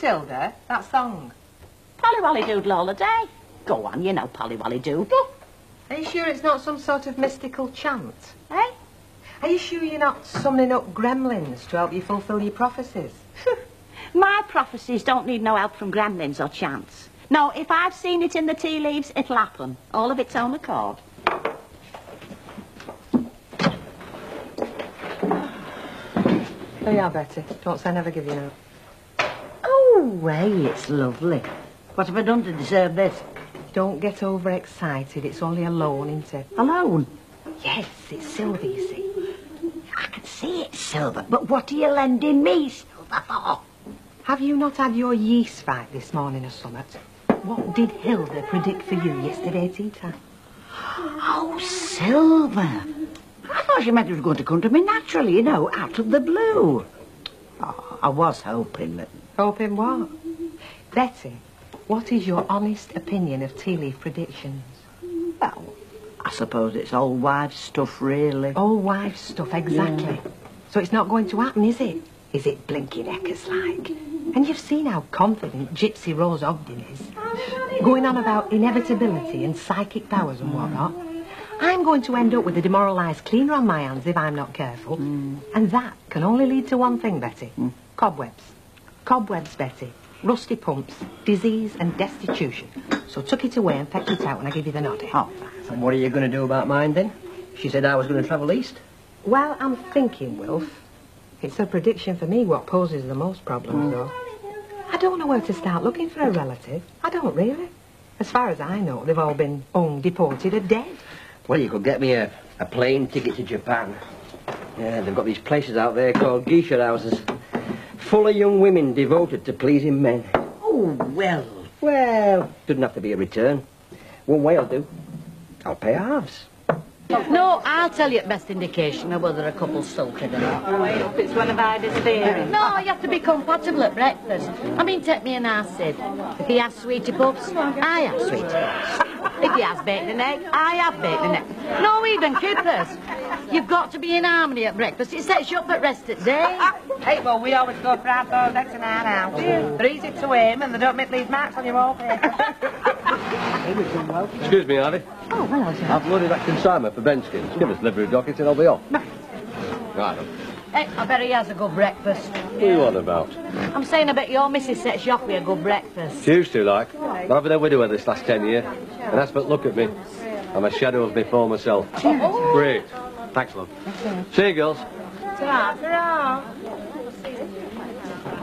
Hilda? That song? Polly Wally Doodle all the day. Go on, you know Polly Wally Doodle. Are you sure it's not some sort of mystical chant? Eh? Are you sure you're not summoning up gremlins to help you fulfil your prophecies? My prophecies don't need no help from gremlins or chants. No, if I've seen it in the tea leaves, it'll happen. All of its own accord. There you are, Betty. Don't say I never give you no. Oh, way, it's lovely. What have I done to deserve this? Don't get overexcited. It's only a loan, isn't it? A loan? Yes, it's silver, you see. I can see it's silver, but what are you lending me silver for? Have you not had your yeast fight this morning or something? What did Hilda predict for you yesterday tea time? Oh, silver. I thought she meant it was going to come to me naturally, you know, out of the blue. Oh, I was hoping that... Hoping what? Betty, what is your honest opinion of tea leaf predictions? Well, I suppose it's old wives' stuff, really. Old wives' stuff, exactly. Yeah. So it's not going to happen, is it? Is it blinking Eckers-like? And you've seen how confident Gypsy Rose Ogden is. Going on about inevitability and psychic powers and whatnot. I'm going to end up with a demoralised cleaner on my hands if I'm not careful. And that can only lead to one thing, Betty. Cobwebs. Cobwebs, Betty. Rusty pumps, disease and destitution. So tuck it away and peck it out when I give you the nod. Oh, and what are you going to do about mine, then? She said I was going to travel east. Well, I'm thinking, Wilf. It's a prediction for me what poses the most problems, though. I don't know where to start looking for a relative. I don't really. As far as I know, they've all been hung, deported, or dead. Well, you could get me a plane ticket to Japan. Yeah, they've got these places out there called geisha houses. Full of young women devoted to pleasing men. Oh, well. Well, doesn't have to be a return. One way I'll do. I'll pay halves. No, I'll tell you the best indication of whether a couple's sulking or not. Oh, I hope it's one of Ida's theories. No, you have to be compatible at breakfast. I mean, take me and acid. If he has sweetie puffs, I have sweetie puffs. If he has bacon and egg, I have bacon and egg. No, even kippers. You've got to be in harmony at breakfast. It sets you up at rest at day. Hey, well, we always go for our those eggs in our house. They're easy to aim and they don't make these marks on your wallpaper. Excuse me, Ivy. Oh, well, sir. I've loaded that consignment for Benskins. Give us livery docket and I'll be off. Right then. Hey, I bet he has a good breakfast. What are you on about? I'm saying I bet your missus sets you off with a good breakfast. She used to, like. I've been a widower this last 10 years. And that's but look at me. I'm a shadow of my former self. Great. Thanks, love. See you, girls. Ta-ra, ta-ra.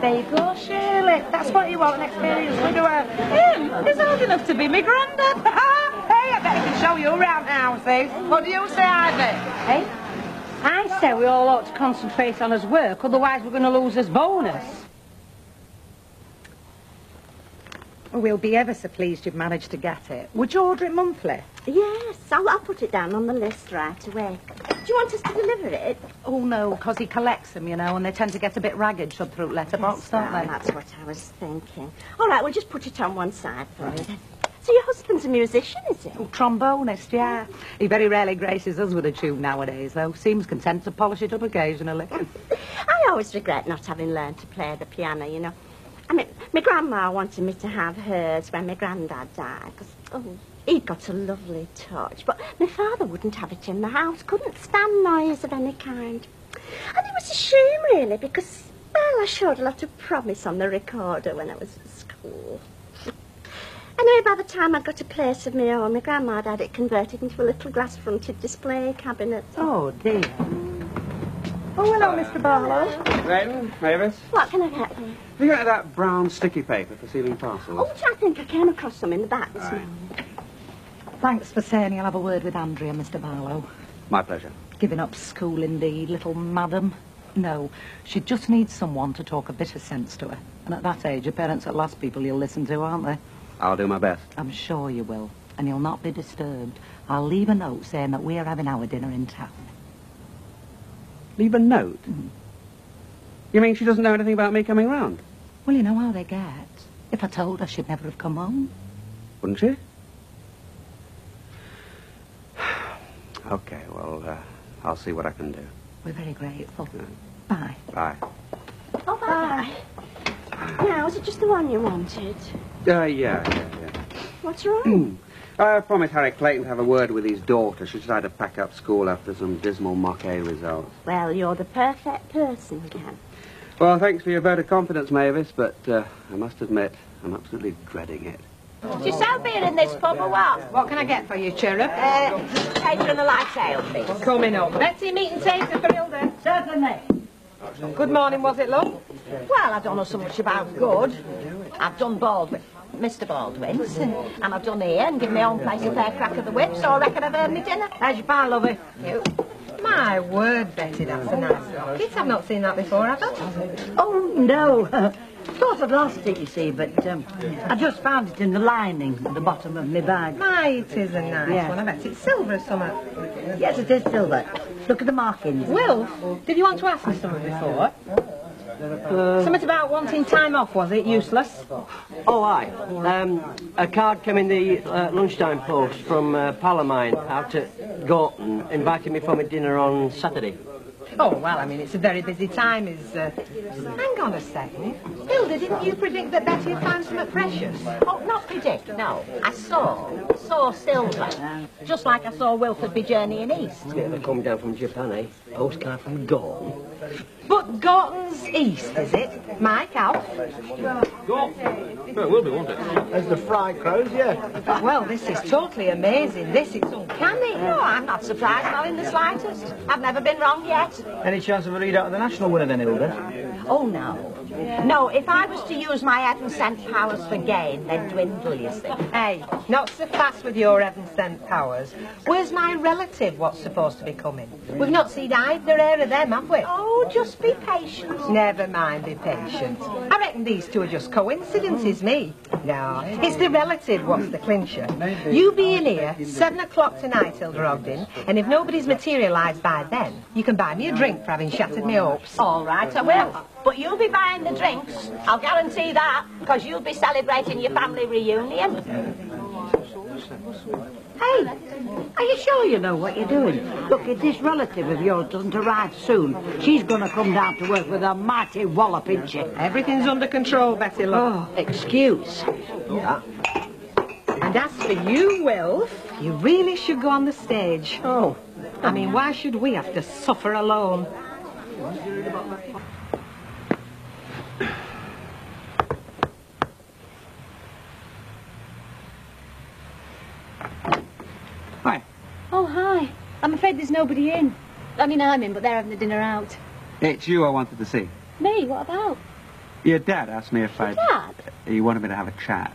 There you go, Shirley. That's what you want, an experienced widower. Him? He's old enough to be me granddad. Hey, I bet he can show you around houses. What do you say, Ivy? Hey? I say we all ought to concentrate on his work, otherwise we're going to lose his bonus. Well, we'll be ever so pleased you've managed to get it. Would you order it monthly? Yes, I'll put it down on the list right away. Do you want us to deliver it? Oh, no, because he collects them, you know, and they tend to get a bit ragged shoved through letterbox, don't they? That's what I was thinking. All right, we'll just put it on one side for you then. So your husband's a musician, is he? Oh, trombonist, yeah. He very rarely graces us with a tune nowadays, though. Seems content to polish it up occasionally. I always regret not having learned to play the piano, you know. I mean, my grandma wanted me to have hers when my granddad died, because, he'd got a lovely touch. But my father wouldn't have it in the house, couldn't stand noise of any kind. And it was a shame, really, because, well, I showed a lot of promise on the recorder when I was at school. Anyway, by the time I got a place of my own, my grandma had it converted into a little glass-fronted display cabinet. Oh, dear. Oh, hello, Mr. Barlow. Raven, Mavis, What can I get for you? have you got that brown sticky paper for sealing parcels? Oh, I think I came across some in the back this morning. Thanks for saying you'll have a word with Andrea, Mr. Barlow. My pleasure. Giving up school, indeed, little madam. No, she just needs someone to talk a bit of sense to her. And at that age, her parents are the last people you'll listen to, aren't they? I'll do my best. I'm sure you will, and you'll not be disturbed. I'll leave a note saying that we're having our dinner in town. Leave a note? You mean she doesn't know anything about me coming round? Well, you know how they get. If I told her, she'd never have come home. Wouldn't she? Okay, well, I'll see what I can do. We're very grateful. Bye. Bye. Oh, bye-bye. Now, is it just the one you wanted? Yeah. What's wrong? I promised Harry Clayton to have a word with his daughter. She tried to pack up school after some dismal Mock A results. Well, you're the perfect person, Ken. Well, thanks for your vote of confidence, Mavis, but I must admit, I'm absolutely dreading it. Do you sell beer in this pub or what? What can I get for you, Cherub? Tater and a light ale, please. Coming up. Betsy, meat and tater for Hilda. Certainly. Good morning, was it, love? Well, I don't know so much about good. I've done Baldwin, Mr. Baldwin's, and I've done here and given my own place a fair crack of the whip, so I reckon I've earned my dinner. How's your pie, lovey? You. My word, Betty, that's a nice locket. I've not seen that before, have I? Oh, no. Thought I'd lost it, you see, but I just found it in the lining at the bottom of my bag. My, it is a nice one. I bet it's silver or something. Yes, it is silver. Look at the markings. Wilf, did you want to ask me something before? Something about wanting time off, was it? Useless? Oh, aye. A card came in the lunchtime post from pal of mine out at Gorton, inviting me for my dinner on Saturday. Oh, well, I mean, it's a very busy time, Hang on a second. Hilda, didn't you predict that Betty had found something precious? Oh, not predict, no. I saw silver. Just like I saw Wilford be journeying east. Bit of a come down from Japan, eh? Postcard from Gorton. But Gorton's east, is it? Mike, Alf? Gorton? Well, it will be, won't it? As the fried crows, yeah. Well, this is totally amazing. This is uncanny. No, I'm not surprised, not in the slightest. I've never been wrong yet. Any chance of a readout of the national winner then, Hilda? Oh, no. No, if I was to use my heaven sent powers for gain, they'd dwindle, you see. Hey, not so fast with your heaven-sent powers. Where's my relative what's supposed to be coming? We've not seen either air of them, have we? Oh, just be patient. Never mind, be patient. I reckon these two are just coincidences, me. No, it's the relative what's the clincher. You be in here 7 o'clock tonight, Hilda Ogden, and if nobody's materialised by then, you can buy me a drink for having shattered my hopes. All right, I will. But you'll be buying the drinks. I'll guarantee that, because you'll be celebrating your family reunion. Hey, are you sure you know what you're doing? Look, if this relative of yours doesn't arrive soon, she's going to come down to work with a mighty wallop, isn't she? Everything's under control, Betty, love. Oh, excuse. Yeah. And as for you, Wilf, you really should go on the stage. Oh, I mean, why should we have to suffer alone? Hi. Oh, hi. I'm afraid there's nobody in. I mean, I'm in, but they're having the dinner out. It's you I wanted to see. Me? What about? Your dad asked me if Dad? He wanted me to have a chat.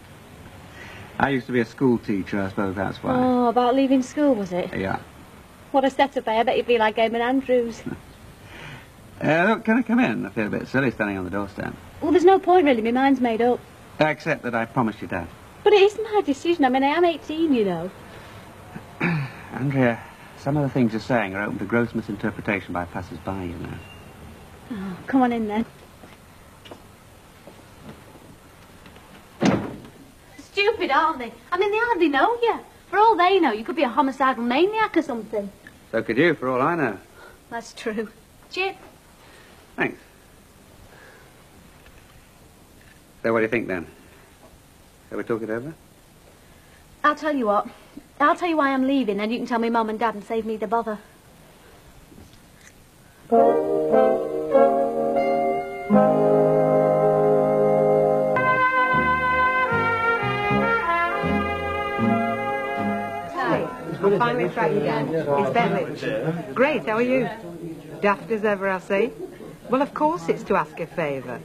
I used to be a school teacher, I suppose that's why. Oh, about leaving school, was it? Yeah. What a setup, eh? I bet you'd be like Eamon Andrews. Look, can I come in? I feel a bit silly standing on the doorstep. Well, there's no point, really. My mind's made up. Except that I promised your dad. But it is my decision. I mean, I am 18, you know. Andrea, some of the things you're saying are open to gross misinterpretation by passers-by, you know. Oh, come on in, then. Stupid, aren't they? I mean, they hardly know you. For all they know, you could be a homicidal maniac or something. So could you, for all I know. That's true. Chip? Thanks. So what do you think, then? Shall we talk it over? I'll tell you what. I'll tell you why I'm leaving, and you can tell me Mum and Dad and save me the bother. I'm finally tracked you down. It's Bentley. Great, how are you? Daft as ever, I say. Well, of course it's to ask a favour.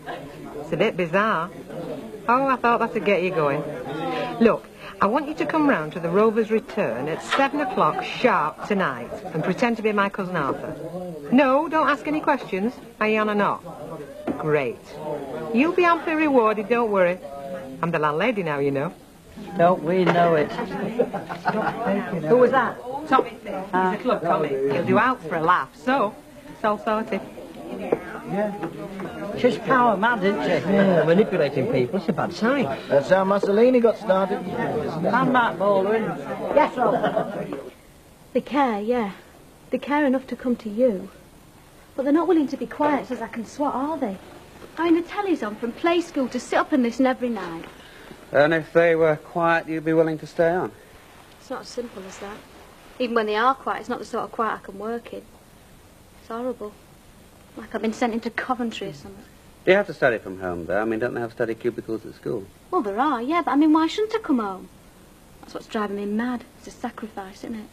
It's a bit bizarre. Oh, I thought that'd get you going. Look, I want you to come round to the Rover's Return at 7 o'clock sharp tonight and pretend to be my cousin Arthur. No, don't ask any questions. Are you on or not? Great. You'll be amply rewarded, don't worry. I'm the landlady now, you know. Don't we know it? Who was that? Tommy Finn. He's a club comic. He'll do out for a laugh. So, it's all sorted. She's power mad, isn't she? Yeah, manipulating people, it's a bad sign. That's how Mussolini got started. And Matt Baldwin. Yes, Rob. They care, yeah. They care enough to come to you. But they're not willing to be quiet so as I can swat, are they? I mean, the telly's on from play school to sit up and listen every night. And if they were quiet, you'd be willing to stay on? It's not as simple as that. Even when they are quiet, it's not the sort of quiet I can work in. It's horrible. Like I've been sent into Coventry or something. You have to study from home, though. I mean, don't they have study cubicles at school? Well, there are, yeah, but I mean, why shouldn't I come home? That's what's driving me mad. It's a sacrifice, isn't it?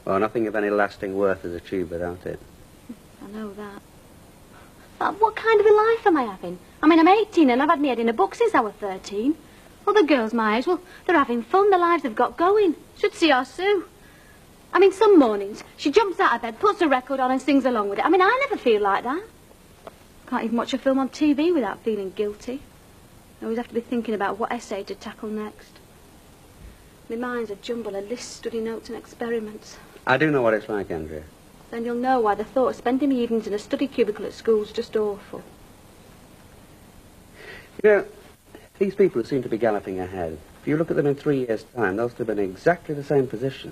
Well, nothing of any lasting worth is achieved without it. I know that. But what kind of a life am I having? I mean, I'm 18 and I've had my head in a book since I was 13. Other girls my age, well, they're having fun. The lives they've got going. Should see our Sue. I mean, some mornings, she jumps out of bed, puts a record on and sings along with it. I mean, I never feel like that. Can't even watch a film on TV without feeling guilty. I always have to be thinking about what essay to tackle next. My mind's a jumble of lists, study notes and experiments. I do know what it's like, Andrea. Then you'll know why the thought of spending my evenings in a study cubicle at school's just awful. You know, these people who seem to be galloping ahead, if you look at them in 3 years' time, they'll still be in exactly the same position.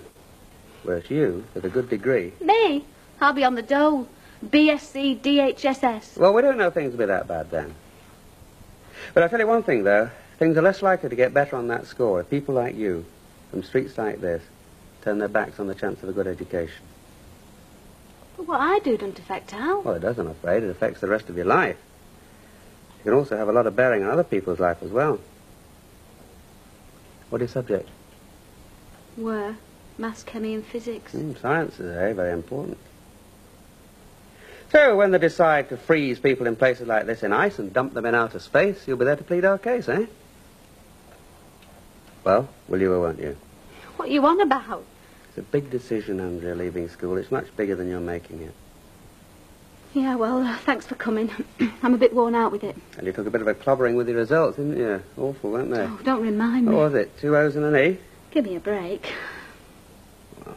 Whereas you, with a good degree... Me? I'll be on the dole. BSc, DHSS. Well, we don't know things will be that bad then. But I'll tell you one thing, though. Things are less likely to get better on that score if people like you, from streets like this, turn their backs on the chance of a good education. But what I do doesn't affect Al. Well, it does, I'm afraid. It affects the rest of your life. You can also have a lot of bearing on other people's life as well. What are your subjects? Were. Maths, chemistry and physics. Science is very important. So, when they decide to freeze people in places like this in ice and dump them in outer space, you'll be there to plead our case, eh? Well, will you or won't you? What are you on about? It's a big decision, Andrea, leaving school. It's much bigger than you're making it. Yeah, well, thanks for coming. I'm a bit worn out with it. And you took a bit of a clobbering with your results, didn't you? Awful, weren't they? Oh, don't remind me. What was it? 2 O's and an E? Give me a break. Well,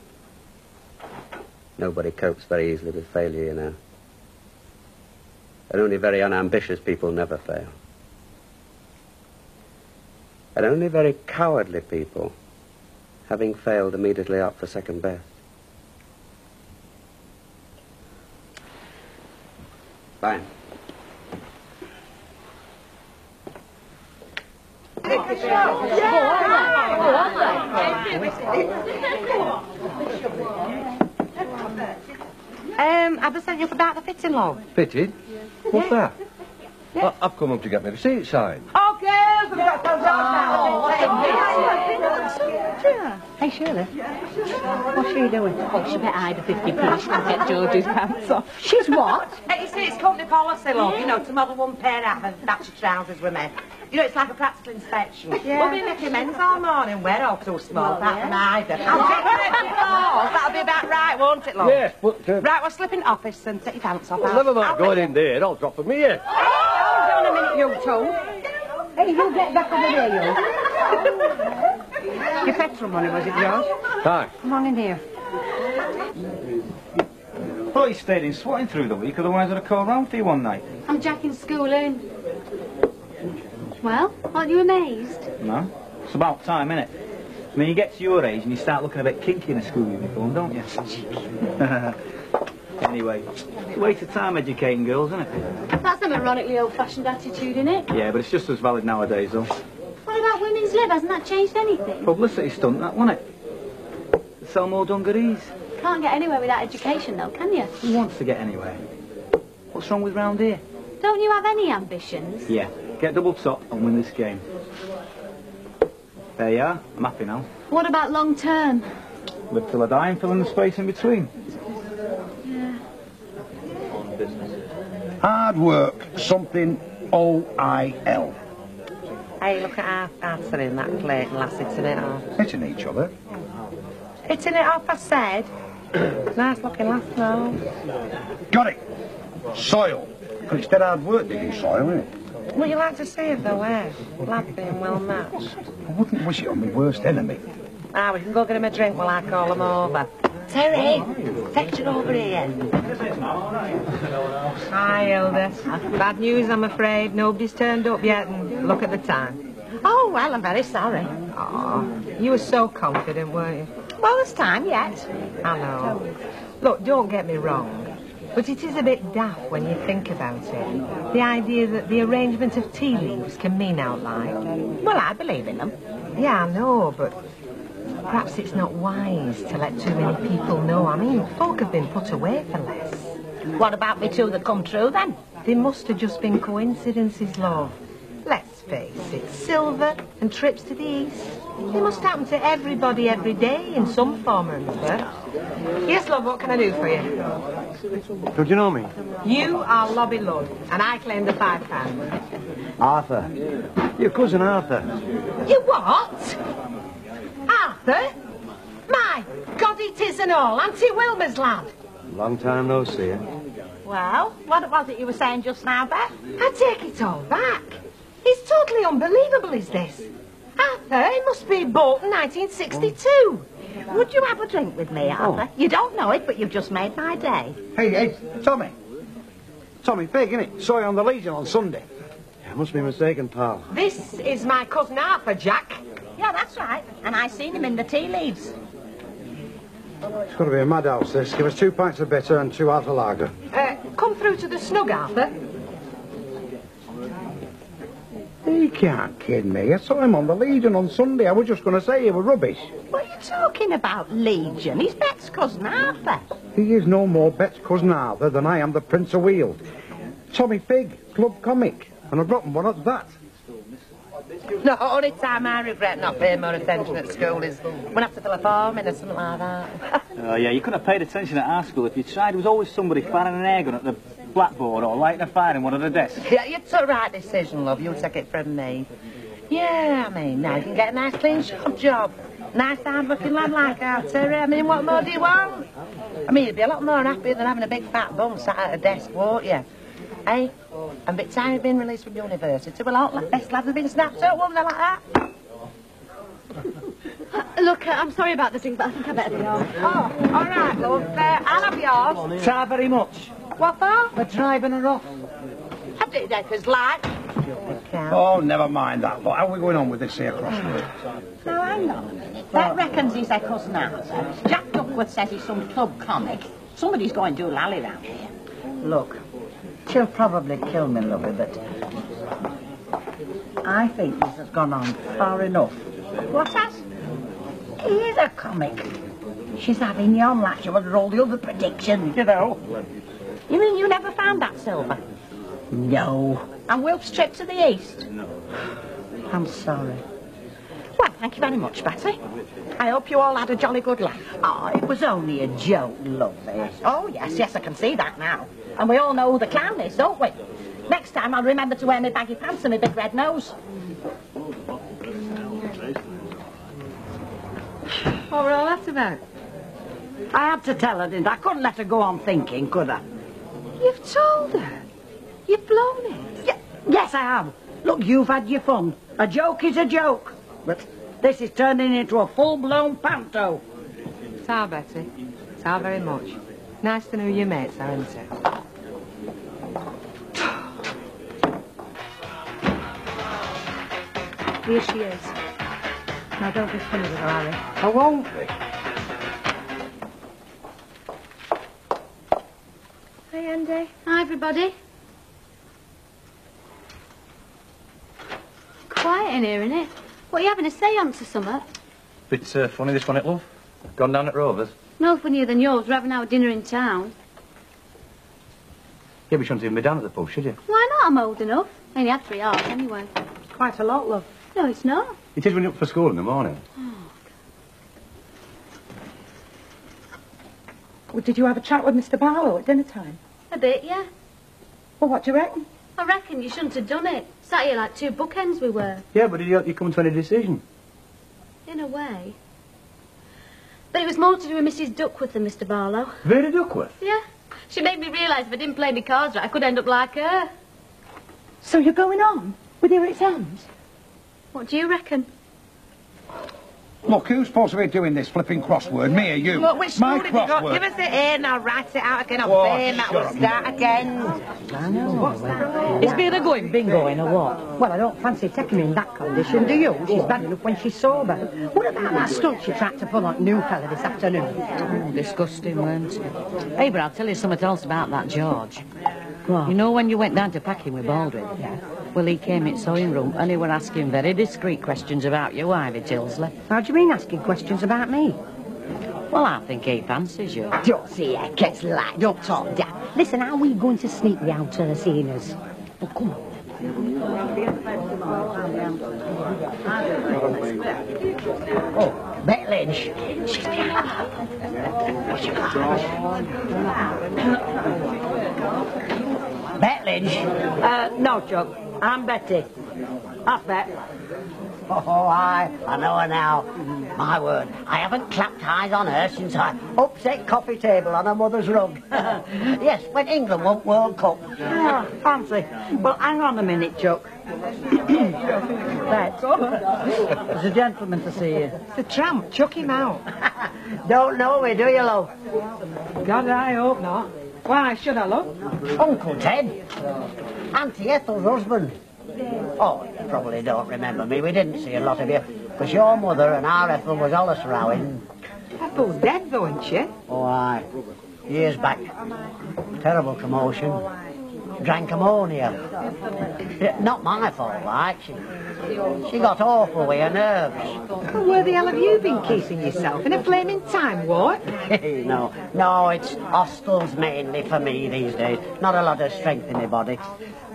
nobody copes very easily with failure, you know. And only very unambitious people never fail. And only very cowardly people, having failed, immediately opt for second best. Fine. Have I sent you about the fitting, love? Fitted? What's that? I've come up to get my receipt signed. Oh, girls, we've got some Hey, Shirley. What's she doing? Oh, she better hide the 50p. She'll get George's pants off. She's what? You see, it's company policy, love. You know, to model one pair up and match your trousers with me. You know, it's like a practical inspection. Yeah. We'll be making men's all morning. We're all too small, that from either. I'll take one at the floors. That'll be about right, won't it, love? Yes, but... Right, we'll slip in the office and take your pants off. Well, never mind going in there. I'll drop them here. Hold on a minute, you two. Hey, you get back over there, you. Your petrol money, was it, George? Hi. Come on in here. Well, he stayed in swatting through the week, otherwise I'd have called round for you one night. I'm jacking school in. Well, aren't you amazed? No? It's about time, innit? I mean, you get to your age and you start looking a bit kinky in a school uniform, don't you? Anyway, it's a waste of time educating girls, isn't it? That's an ironically old-fashioned attitude, isn't it? Yeah, but it's just as valid nowadays, though. What about women's lib? Hasn't that changed anything? Publicity stunt, that, wasn't it? Sell more dungarees. Can't get anywhere without education, though, can you? Who wants to get anywhere? What's wrong with round here? Don't you have any ambitions? Yeah, get double top and win this game. There you are. I'm happy now. What about long term? Live till I die and fill in the space in between. Yeah. Hard work, something O-I-L. Hey, look at our answer in that plate, lassie, hitting it off. Hitting each other. Hitting it off, I said. Nice looking lass now. Got it. Soil. But it's dead hard work digging soil, isn't it? Would you like to see it, though, eh? Lad being well matched. I wouldn't wish it on my worst enemy. Ah, we can go get him a drink while I call him over. Terry, fetch it over here. Hi, Hilda. Bad news, I'm afraid. Nobody's turned up yet, and look at the time. Oh, well, I'm very sorry. Oh, you were so confident, weren't you? Well, there's time yet. I know. Look, don't get me wrong. But it is a bit daft when you think about it. The idea that the arrangement of tea leaves can mean outline. Well, I believe in them. Yeah, I know, but perhaps it's not wise to let too many people know. I mean, folk have been put away for less. What about me two that come true, then? They must have just been coincidences, love. Let's face it, silver and trips to the east. They must happen to everybody every day in some form or another. Yes, love, what can I do for you? Don't you know me? You are Lobby Lud, and I claim the £5. Arthur. Your cousin Arthur. You what? Arthur? My God, it is and all. Auntie Wilma's lad. Long time no see. Well, what was it you were saying just now, Beth? I take it all back. It's totally unbelievable, is this? Arthur, it must be Bolton, 1962. Would you have a drink with me, Arthur? You don't know it, but you've just made my day. Hey, Tommy. Tommy Pig, innit? Saw you on the Legion on Sunday. I must be mistaken, pal. This is my cousin Arthur, Jack. Yeah, that's right. And I seen him in the tea leaves. It's got to be a madhouse, this. Give us 2 pints of bitter and 2 half a lager. Come through to the snug, Arthur. You can't kid me. I saw him on the Legion on Sunday. I was just going to say you were rubbish. What are you talking about, Legion? He's Bet's cousin Arthur. He is no more Bet's cousin Arthur than I am the Prince of Wales. Tommy Pig, club comic. And a rotten one at that. The only time I regret not paying more attention at school is when I have to fill a form in or something like that. Oh, yeah, you couldn't have paid attention at our school if you tried. There was always somebody firing an air gun at the blackboard or lighting a fire in one of the desks. Yeah, you took the right decision, love. You take it from me. Yeah, I mean, now you can get a nice clean shop job. Nice hard-working lad like Arthur. I mean, what more do you want? I mean, you'd be a lot more happy than having a big fat bum sat at a desk, won't you? Hey? And by the time you've been released from university, well, all the best lads have been snapped up, won't they, like that? Look, I'm sorry about the drink, but I think I better be off. Oh, all right, love. I'll have yours. Try very much. What for? We're driving her off. I did Decker's like. Oh, never mind that. But how are we going on with this here crossword? Now, hang on a minute. Bet reckons he's their cousin Arthur. Jack Duckworth says he's some club comic. Somebody's going to do lally round here. Look, she'll probably kill me, lovey, but I think this has gone on far enough. What has? He is a comic. She's having you on like she was all the other predictions, you know. You mean you never found that silver? No. And Wilf's trip to the east? I'm sorry. Well, thank you very much, Betty. I hope you all had a jolly good laugh. Oh, it was only a joke, lovey. Oh, yes, I can see that now. And we all know who the clown is, don't we? Next time I'll remember to wear my baggy pants and my big red nose. What were all that about? I had to tell her, didn't I? I couldn't let her go on thinking, could I? You've told her. You've blown it. Yes, I have. Look, you've had your fun. A joke is a joke. But this is turning into a full-blown panto. Ta, Betty. Ta very much. Nice to know your mates are, isn't it? Here she is. Now, don't be funny with her, Harry. I won't be. Hi, Andy. Hi, everybody. Quiet in here, innit? What, are you having a séance or something? Bit funny this one, it, love. Gone down at Rovers. No funnier than yours. We're having our dinner in town. Yeah, we shouldn't even be down at the pub, should you? Why not? I'm old enough. I only had 3 hours anyway. Quite a lot, love. No, it's not. It is when you're up for school in the morning. Well, did you have a chat with Mr. Barlow at dinner time? A bit, yeah. Well, what do you reckon? I reckon you shouldn't have done it. Sat here like 2 bookends we were. Yeah, but did you come to any decision? In a way. But it was more to do with Mrs. Duckworth than Mr. Barlow. Vera Duckworth? Yeah. She made me realise if I didn't play my cards right, I could end up like her. So you're going on with your exams? What do you reckon? Look, who's supposed to be doing this flipping crossword? Me or you? Look, which My school have you got? crossword. Give us the A and I'll write it out again on Oh, fame. That will shut up. start again. I know. Is Vera going bingoing or what? Well, I don't fancy taking her in that condition, do you? She's bad enough when she's sober. What about that stunt she tried to pull on new fella this afternoon? Oh, disgusting, weren't it? Hey, but I'll tell you something else about that George. What? You know when you went down to pack him with Baldwin? Yeah. Well, he came in sewing room and he were asking very discreet questions about you, Ivy Tilsley. How do you mean asking questions about me? Well, I think he fancies you. Don't see it gets like, don't talk down. Listen, how are we going to sneak me out to seeing us? Oh, come on. Oh, Betty Lynch. She's behind. What's your Betty Lynch? No, Chuck. I'm Betty. That's Bet. Oh, I know her now. My word, I haven't clapped eyes on her since I upset coffee table on her mother's rug. Yes, when England won World Cup. Oh, fancy. Well, hang on a minute, Chuck. Bet. There's a gentleman to see you. The tramp, chuck him out. Don't know me, do you, love? God, I hope not. Why should I, love? Uncle Ted. Auntie Ethel's husband. Oh, you probably don't remember me. We didn't see a lot of you. Because your mother and our Ethel was allus rowing. Ethel's dead, though, isn't she? Oh, aye. Years back. Terrible commotion. Drank ammonia. Not my fault, like. She got awful with her nerves. Well, where the hell have you been keeping yourself? In a flaming time warp? No, it's hostels mainly for me these days. Not a lot of strength in my body.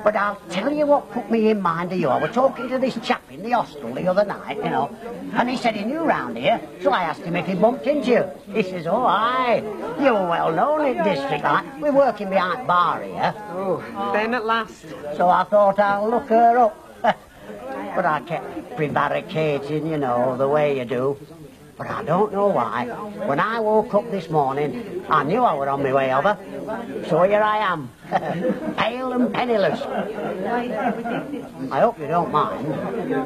But I'll tell you what put me in mind of you. I was talking to this chap in the hostel the other night, you know, and he said he knew round here, so I asked him if he bumped into you. He says, oh, aye, you were well known in the district, like. We're working behind bar here. Oh, fame at last. So I thought I'll look her up. But I kept prevaricating, you know, the way you do. But I don't know why. When I woke up this morning, I knew I were on my way over. So here I am, pale and penniless. I hope you don't mind.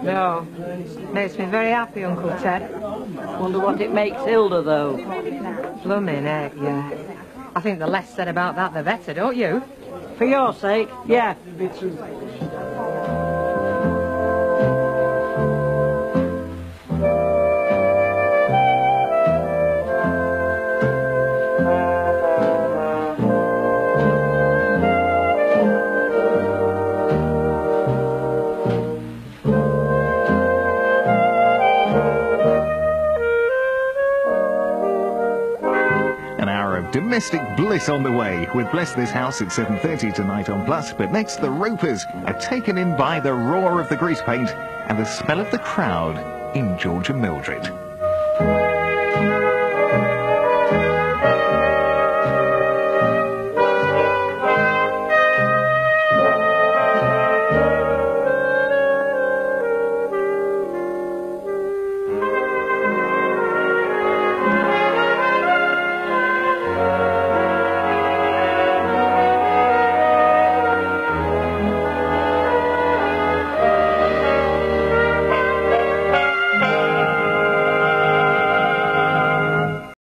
No. Makes me very happy, Uncle Ted. Wonder what it makes Hilda, though. Blooming heck, yeah. I think the less said about that, the better, don't you? For your sake, yeah. Domestic bliss on the way with Bless This House at 7:30 tonight on Plus. But next, the Ropers are taken in by the roar of the grease paint and the smell of the crowd in George and Mildred.